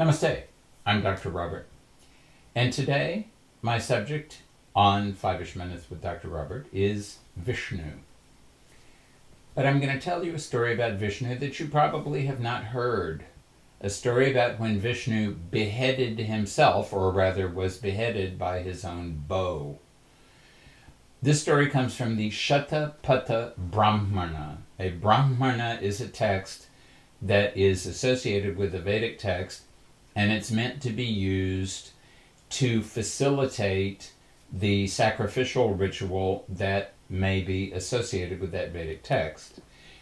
Namaste, I'm Dr. Robert, and today my subject on 5-ish Minutes with Dr. Robert is Vishnu. But I'm going to tell you a story about Vishnu that you probably have not heard. A story about when Vishnu beheaded himself, or rather was beheaded by his own bow. This story comes from the Shatapatha Brahmana. A Brahmana is a text that is associated with the Vedic text, and it's meant to be used to facilitate the sacrificial ritual that may be associated with that Vedic text.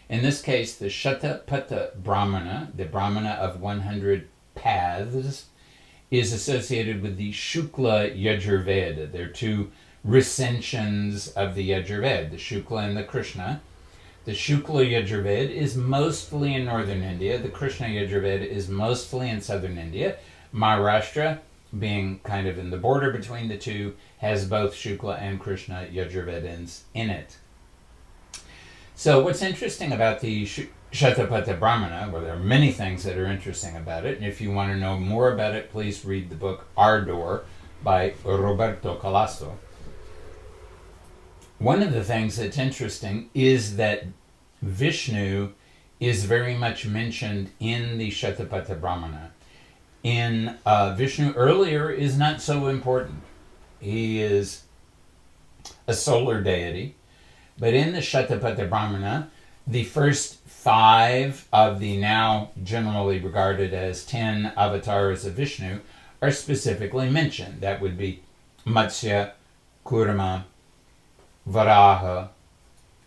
In this case, the Shatapatha Brahmana, the Brahmana of 100 paths, is associated with the Shukla Yajurveda. There are two recensions of the Yajurveda, the Shukla and the Krishna. The Shukla Yajurveda is mostly in northern India. The Krishna Yajurveda is mostly in southern India. Maharashtra, being kind of in the border between the two, has both Shukla and Krishna Yajurvedans in it. So what's interesting about the Shatapatha Brahmana, well, there are many things that are interesting about it, and if you want to know more about it, please read the book Ardor by Roberto Calasso. One of the things that's interesting is that Vishnu is very much mentioned in the Shatapatha Brahmana. In Vishnu earlier is not so important. He is a solar deity. But in the Shatapatha Brahmana, the first 5 of the now generally regarded as 10 avatars of Vishnu are specifically mentioned. That would be Matsya, Kurma, Varaha,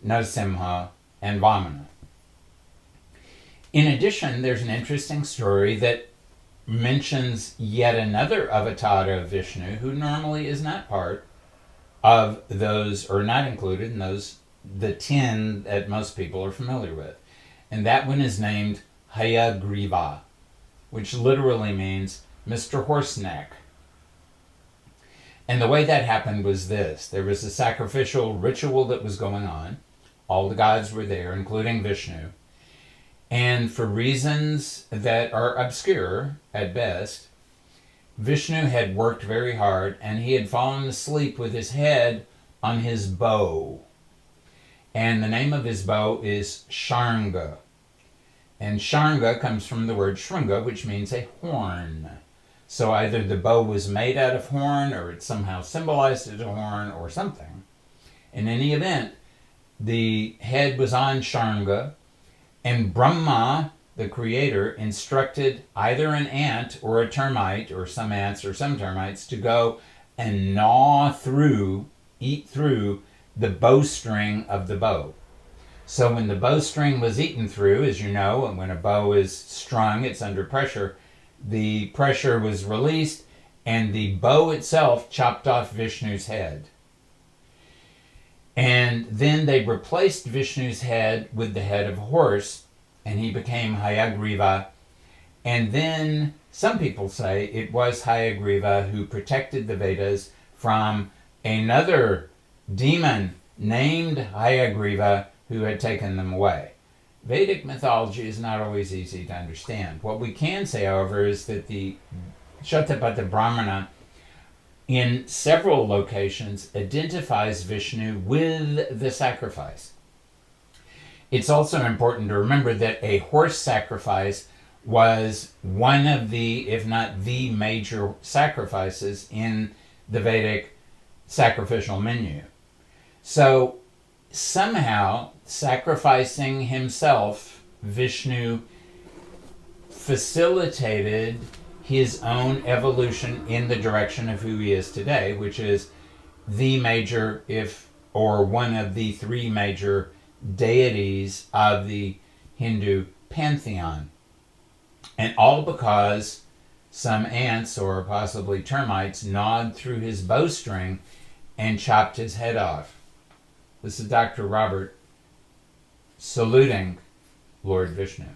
Narasimha, and Vamana. In addition, there's an interesting story that mentions yet another avatar of Vishnu who normally is not part of those, or not included in those, the 10 that most people are familiar with. And that one is named Hayagriva, which literally means Mr. Horseneck. And the way that happened was this. There was a sacrificial ritual that was going on. All the gods were there, including Vishnu. And for reasons that are obscure at best, Vishnu had worked very hard and he had fallen asleep with his head on his bow. And the name of his bow is Sharanga. And Sharanga comes from the word Shringa, which means a horn. So either the bow was made out of horn, or it somehow symbolized as a horn, or something. In any event, the head was on Sharanga, and Brahmā, the creator, instructed either an ant or a termite, or some ants or some termites, to go and gnaw through, eat through the bowstring of the bow. So when the bowstring was eaten through, as you know, and when a bow is strung, it's under pressure, the pressure was released and the bow itself chopped off Vishnu's head. And then they replaced Vishnu's head with the head of a horse, and he became Hayagriva. And then some people say it was Hayagriva who protected the Vedas from another demon named Hayagriva who had taken them away. Vedic mythology is not always easy to understand. What we can say, however, is that the Shatapatha Brahmana in several locations identifies Vishnu with the sacrifice. It's also important to remember that a horse sacrifice was one of the, if not the major sacrifices in the Vedic sacrificial menu. So somehow, sacrificing himself, Vishnu facilitated his own evolution in the direction of who he is today, which is the major, or one of the 3 major deities of the Hindu pantheon. And all because some ants, or possibly termites, gnawed through his bowstring and chopped his head off. This is Dr. Robert saluting Lord Vishnu.